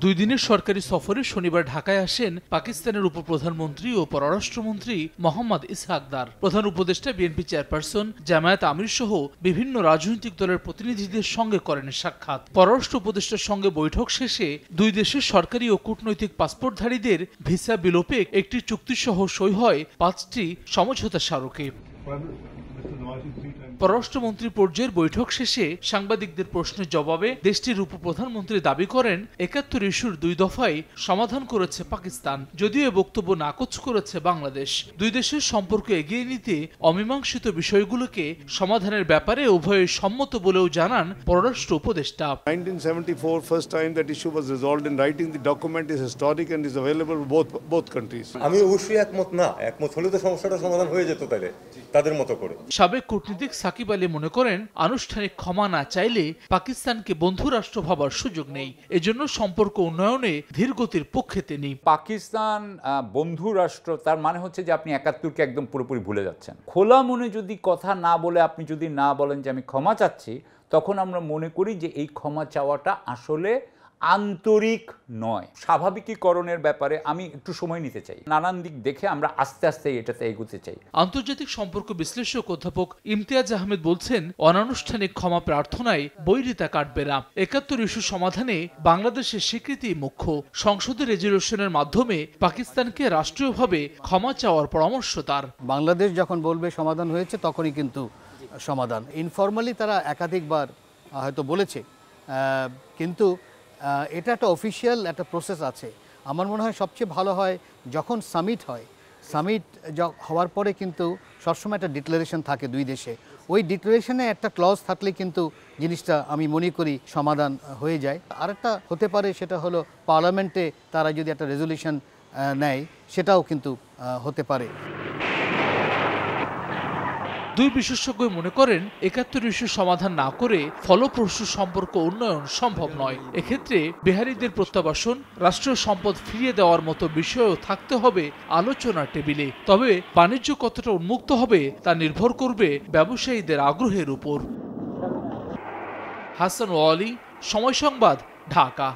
দুই দিনের সরকারি সফরে শনিবার ঢাকায় আসেন পাকিস্তানের উপপ্রধানমন্ত্রী ও পররাষ্ট্রমন্ত্রী মোহাম্মদ ইসহাকদার। প্রধান উপদেষ্টা বিএনপি চেয়ারপারসন জামায়াত আমির সহ বিভিন্ন রাজনৈতিক দলের প্রতিনিধিদের সঙ্গে করেন সাক্ষাৎ। পররাষ্ট্র উপদেষ্টার সঙ্গে বৈঠক শেষে দুই দেশের সরকারি ও কূটনৈতিক পাসপোর্টধারীদের ভিসা বিলোপে একটি চুক্তিসহ সই হয় ৫টি সমঝোতা স্মারকে। পররাষ্ট্রমন্ত্রী পর্যায়ের বৈঠক শেষে সাংবাদিকদের প্রশ্নের জবাবে দেশটির উপপ্রধানমন্ত্রী দাবি করেন ৭১ ইস্যুর ২ দফায় সমাধান করেছে পাকিস্তান, যদিও এ বক্তব্য নাকচ করেছে বাংলাদেশ। দুই দেশের সম্পর্ক এগিয়ে নিতে অমীমাংসিত বিষয়গুলোকে সমাধানের ব্যাপারে উভয়ে সম্মত বলেও জানান পররাষ্ট্র উপদেষ্টা। 1974 first time that issue was resolved in writing. The document is historic and is available to both countries. আমি অবশ্যই একমত হলে তো সমস্যাটা সমাধান হয়ে যেত তাহলে তাদের মতো করে। সাবেক কূটনীতিক সাকিব আলী মনে করেন আনুষ্ঠানিক ক্ষমা না চাইলে পাকিস্তানকে বন্ধু রাষ্ট্র ভাবার সুযোগ নেই, এজন্য সম্পর্ক উন্নয়নে ধীরগতির পক্ষে তিনি। পাকিস্তান বন্ধু রাষ্ট্র তার মানে হচ্ছে যে আপনি ৭১কে একদম পুরোপুরি ভুলে যাচ্ছেন। খোলা মনে যদি কথা না বলে আপনি যদি না বলেন যে আমি ক্ষমা চাচ্ছি, তখন আমরা মনে করি যে এই ক্ষমা চাওয়াটা আসলে আন্তরিক নয়। স্বাভাবিকীকরণের ব্যাপারে আমি একটু সময় নিতে চাই, নানান দিক দেখে আমরা আস্তে আস্তে এটাতে এগোতে চাই। আন্তর্জাতিক সম্পর্ক বিশ্লেষক অধ্যাপক ইমতিয়াজ আহমেদ বলছেন, অনানুষ্ঠানিক ক্ষমা প্রার্থনায় বৈরিতা কাটবে না। ৭১ ইস্যু সমাধানে বাংলাদেশের স্বীকৃতি মুখ্য। সংসদের রেজলিউশনের মাধ্যমে পাকিস্তানকে রাষ্ট্রীয়ভাবে ক্ষমা চাওয়ার পরামর্শ তার। বাংলাদেশ যখন বলবে সমাধান হয়েছে তখনই কিন্তু সমাধান। ইনফর্মালি তারা একাধিকবার হয়তো বলেছে, কিন্তু এটা একটা অফিসিয়াল একটা প্রসেস আছে। আমার মনে হয় সবচেয়ে ভালো হয় যখন সামিট হয়, সামিট হওয়ার পরে কিন্তু সবসময় একটা ডিক্লারেশন থাকে দুই দেশে, ওই ডিক্লারেশনে একটা ক্লজ থাকলে কিন্তু জিনিসটা আমি মনে করি সমাধান হয়ে যায়। আরেকটা হতে পারে, সেটা হলো পার্লামেন্টে তারা যদি একটা রেজলিউশন নেয়, সেটাও কিন্তু হতে পারে। দুই বিশেষজ্ঞ মনে করেন ৭১ ইস্যু সমাধান না করে ফলপ্রসূ সম্পর্ক উন্নয়ন সম্ভব নয়। এক্ষেত্রে বিহারীদের প্রত্যাবাসন, রাষ্ট্রীয় সম্পদ ফিরিয়ে দেওয়ার মতো বিষয়ও থাকতে হবে আলোচনার টেবিলে। তবে বাণিজ্য কতটা উন্মুক্ত হবে তা নির্ভর করবে ব্যবসায়ীদের আগ্রহের উপর। হাসান ওয়ালি, সময় সংবাদ, ঢাকা।